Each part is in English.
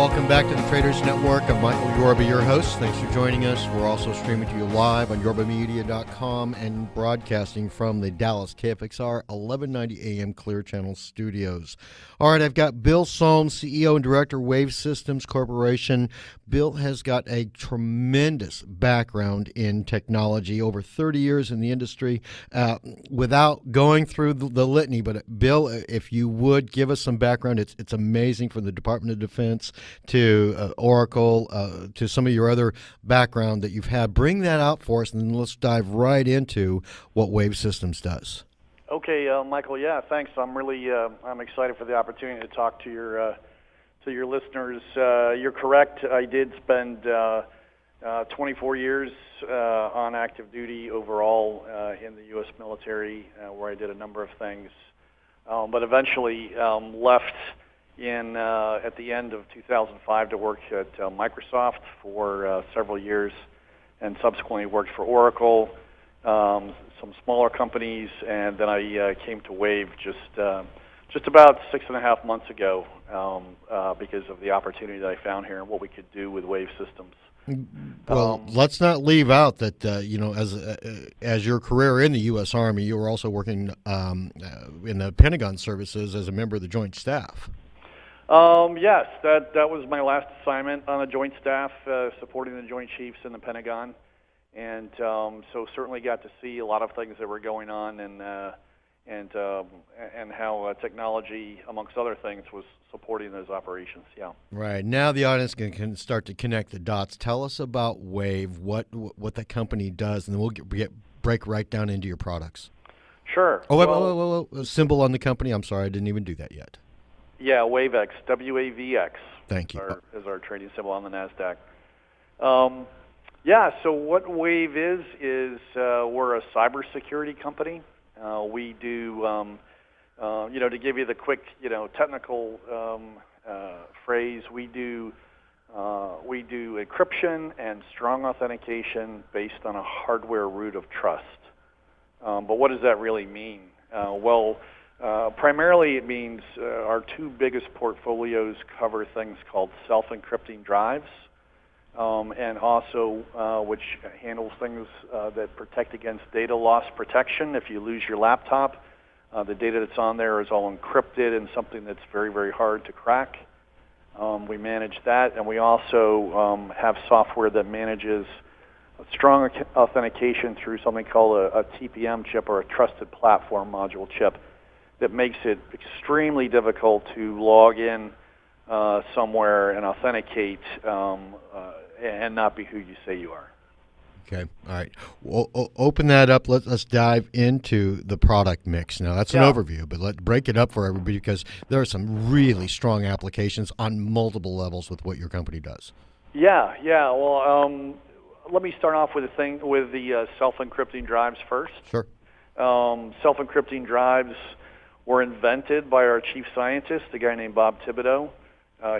welcome back to the Traders Network. I'm Michael Yorba, your host. Thanks for joining us. We're also streaming to you live on yorbamedia.com and broadcasting from the Dallas KFXR 1190 AM Clear Channel studios. All right, I've got Bill Solms, CEO and Director, Wave Systems Corporation. Bill has got a tremendous background in technology, over 30 years in the industry. Without going through the litany, but Bill, if you would give us some background, it's amazing, from the Department of Defense to Oracle, to some of your other background that you've had. Bring that out for us, and then let's dive right into what Wave Systems does. Okay, Michael. Yeah, thanks. I'm excited for the opportunity to talk to your listeners. You're correct. I did spend 24 years on active duty overall in the U.S. military, where I did a number of things, but eventually left at the end of 2005 to work at Microsoft for several years, and subsequently worked for Oracle, some smaller companies, and then I came to Wave just about 6.5 months ago because of the opportunity that I found here and what we could do with Wave Systems. Well, let's not leave out that as your career in the U.S. Army, you were also working in the Pentagon services as a member of the Joint Staff. Yes, that was my last assignment on the Joint Staff, supporting the Joint Chiefs in the Pentagon, and so certainly got to see a lot of things that were going on, and how technology, amongst other things, was supporting those operations. Yeah. Right. Now the audience can start to connect the dots. Tell us about Wave, what the company does, and then we'll break right down into your products. Sure. Oh, wait, symbol on the company. I'm sorry, I didn't even do that yet. Yeah, WAVX, WAVX. Thank you. Is our trading symbol on the NASDAQ. So what Wave is we're a cybersecurity company. We do, to give you the quick, technical phrase, we do encryption and strong authentication based on a hardware root of trust. But what does that really mean? Primarily it means our two biggest portfolios cover things called self-encrypting drives, and also which handles things that protect against data loss protection. If you lose your laptop, the data that's on there is all encrypted and something that's very, very hard to crack. We manage that, and we also have software that manages strong authentication through something called a TPM chip, or a Trusted Platform Module chip, that makes it extremely difficult to log in somewhere and authenticate and not be who you say you are. Okay. All right. Well, open that up. Let's dive into the product mix. Now, that's an overview, but let's break it up for everybody, because there are some really strong applications on multiple levels with what your company does. Yeah. Well, let me start off with the self-encrypting drives first. Sure. Self-encrypting drives were invented by our chief scientist, a guy named Bob Thibodeau.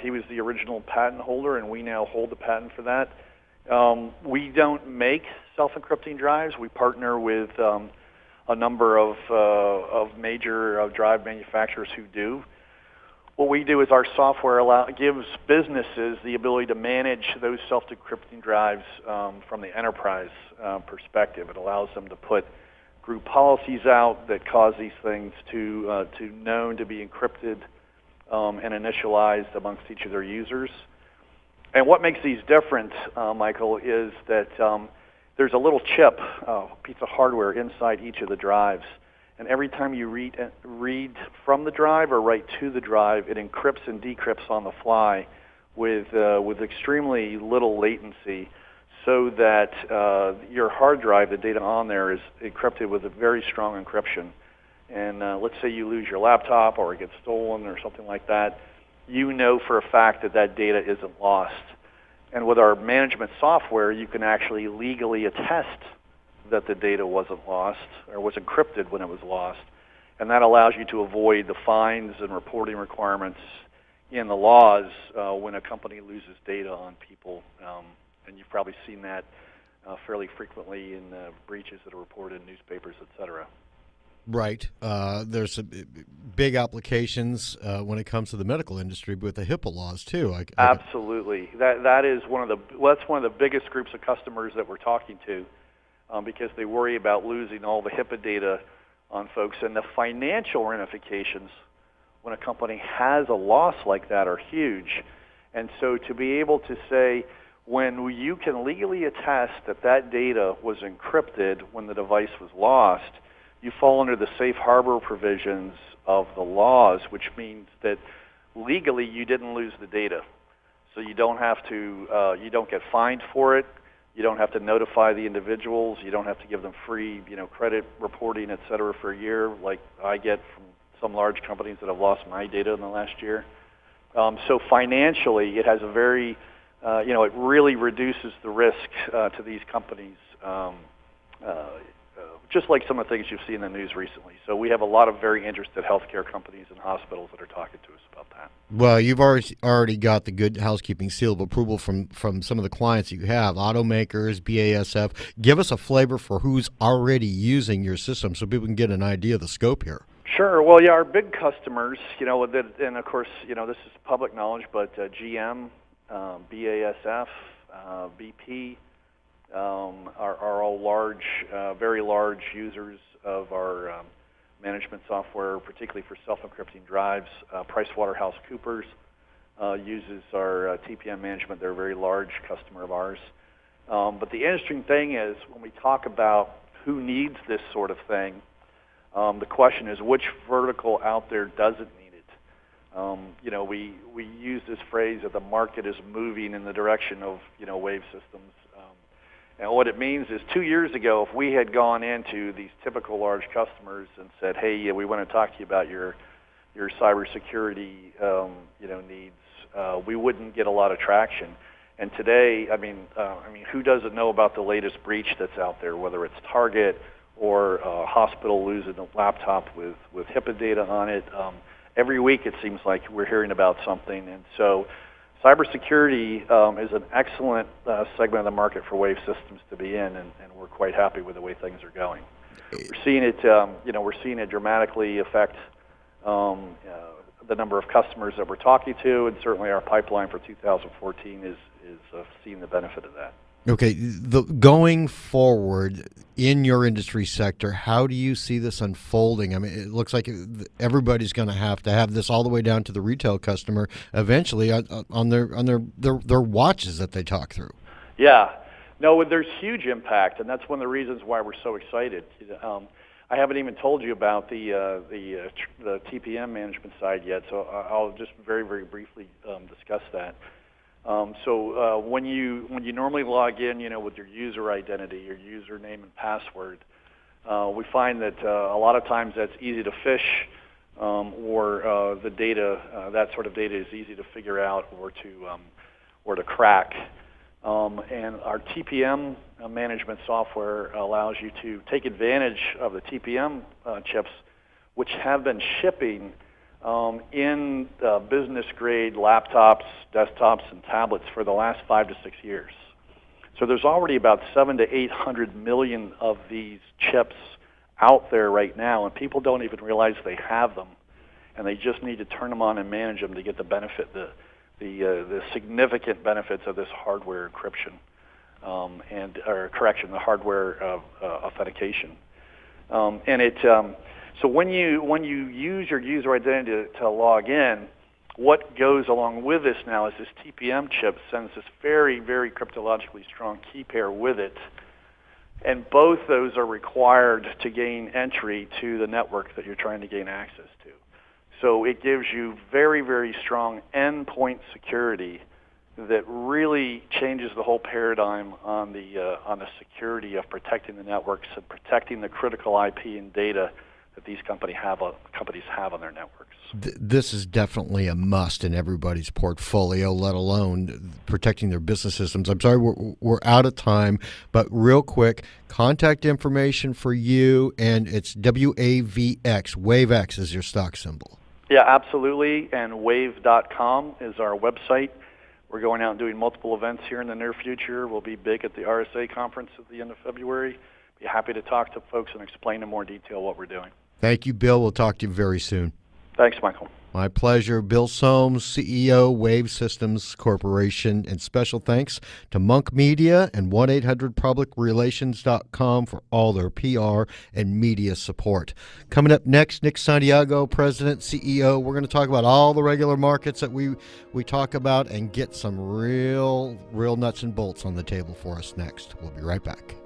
He was the original patent holder, and we now hold the patent for that. We don't make self-encrypting drives. We partner with a number of major drive manufacturers who do. What we do is our software gives businesses the ability to manage those self-encrypting drives from the enterprise perspective. It allows them to put group policies out that cause these things to known to be encrypted and initialized amongst each of their users. And what makes these different, Michael, is that there's a little chip, piece of hardware inside each of the drives, and every time you read from the drive or write to the drive, it encrypts and decrypts on the fly with extremely little latency, so that your hard drive, the data on there, is encrypted with a very strong encryption. And let's say you lose your laptop or it gets stolen or something like that, you know for a fact that that data isn't lost. And with our management software, you can actually legally attest that the data wasn't lost or was encrypted when it was lost. And that allows you to avoid the fines and reporting requirements in the laws when a company loses data on people. And you've probably seen that fairly frequently in breaches that are reported in newspapers, et cetera. Right. There's some big applications when it comes to the medical industry with the HIPAA laws too. Absolutely. That is that's one of the biggest groups of customers that we're talking to, because they worry about losing all the HIPAA data on folks, and the financial ramifications when a company has a loss like that are huge. And so to be able to say, when you can legally attest that that data was encrypted when the device was lost, you fall under the safe harbor provisions of the laws, which means that legally you didn't lose the data. So you don't have to, you don't get fined for it. You don't have to notify the individuals. You don't have to give them free, credit reporting, et cetera, for a year, like I get from some large companies that have lost my data in the last year. So financially, it has a very, it really reduces the risk to these companies, just like some of the things you've seen in the news recently. So we have a lot of very interested healthcare companies and hospitals that are talking to us about that. Well, you've already got the good housekeeping seal of approval from some of the clients you have, automakers, BASF. Give us a flavor for who's already using your system so people can get an idea of the scope here. Sure. Well, yeah, our big customers, and of course, this is public knowledge, but GM, BASF, BP are all large, very large users of our management software, particularly for self-encrypting drives. PricewaterhouseCoopers uses our TPM management. They're a very large customer of ours. But the interesting thing is, when we talk about who needs this sort of thing, the question is, which vertical out there doesn't need it? We use this phrase that the market is moving in the direction of, wave systems. And what it means is 2 years ago, if we had gone into these typical large customers and said, hey, we want to talk to you about your cybersecurity, needs, we wouldn't get a lot of traction. And today, who doesn't know about the latest breach that's out there, whether it's Target or a hospital losing a laptop with HIPAA data on it? Every week it seems like we're hearing about something. And so cybersecurity is an excellent segment of the market for wave systems to be in, and we're quite happy with the way things are going. We're seeing it, dramatically affect the number of customers that we're talking to, and certainly our pipeline for 2014 is seeing the benefit of that. Okay, going forward in your industry sector, how do you see this unfolding? I mean, it looks like everybody's going to have this all the way down to the retail customer eventually on their watches that they talk through. Yeah, no, there's huge impact, and that's one of the reasons why we're so excited. I haven't even told you about the TPM management side yet, so I'll just very, very briefly discuss that. So when you normally log in, with your user identity, your username and password, we find that a lot of times that's easy to phish, or the data, that sort of data is easy to figure out or to crack. And our TPM management software allows you to take advantage of the TPM chips, which have been shipping in business-grade laptops, desktops, and tablets for the last 5 to 6 years. So there's already about 700 to 800 million of these chips out there right now, and people don't even realize they have them, and they just need to turn them on and manage them to get the benefit, the significant benefits of this hardware encryption the hardware authentication, and it. So when you use your user identity to log in, what goes along with this now is this TPM chip sends this very, very cryptologically strong key pair with it, and both those are required to gain entry to the network that you're trying to gain access to. So it gives you very, very strong endpoint security that really changes the whole paradigm on the security of protecting the networks and protecting the critical IP and data that these companies have on their networks. This is definitely a must in everybody's portfolio, let alone protecting their business systems. I'm sorry, we're out of time, but real quick, contact information for you, and it's WAVX. WAVX is your stock symbol. Yeah, absolutely, and wave.com is our website. We're going out and doing multiple events here in the near future. We'll be big at the RSA conference at the end of February. Be happy to talk to folks and explain in more detail what we're doing. Thank you, Bill. We'll talk to you very soon. Thanks, Michael. My pleasure. Bill Solms, CEO, Wave Systems Corporation. And special thanks to Monk Media and 1-800-PublicRelations.com for all their PR and media support. Coming up next, Nick Santiago, President, CEO. We're going to talk about all the regular markets that we talk about and get some real nuts and bolts on the table for us next. We'll be right back.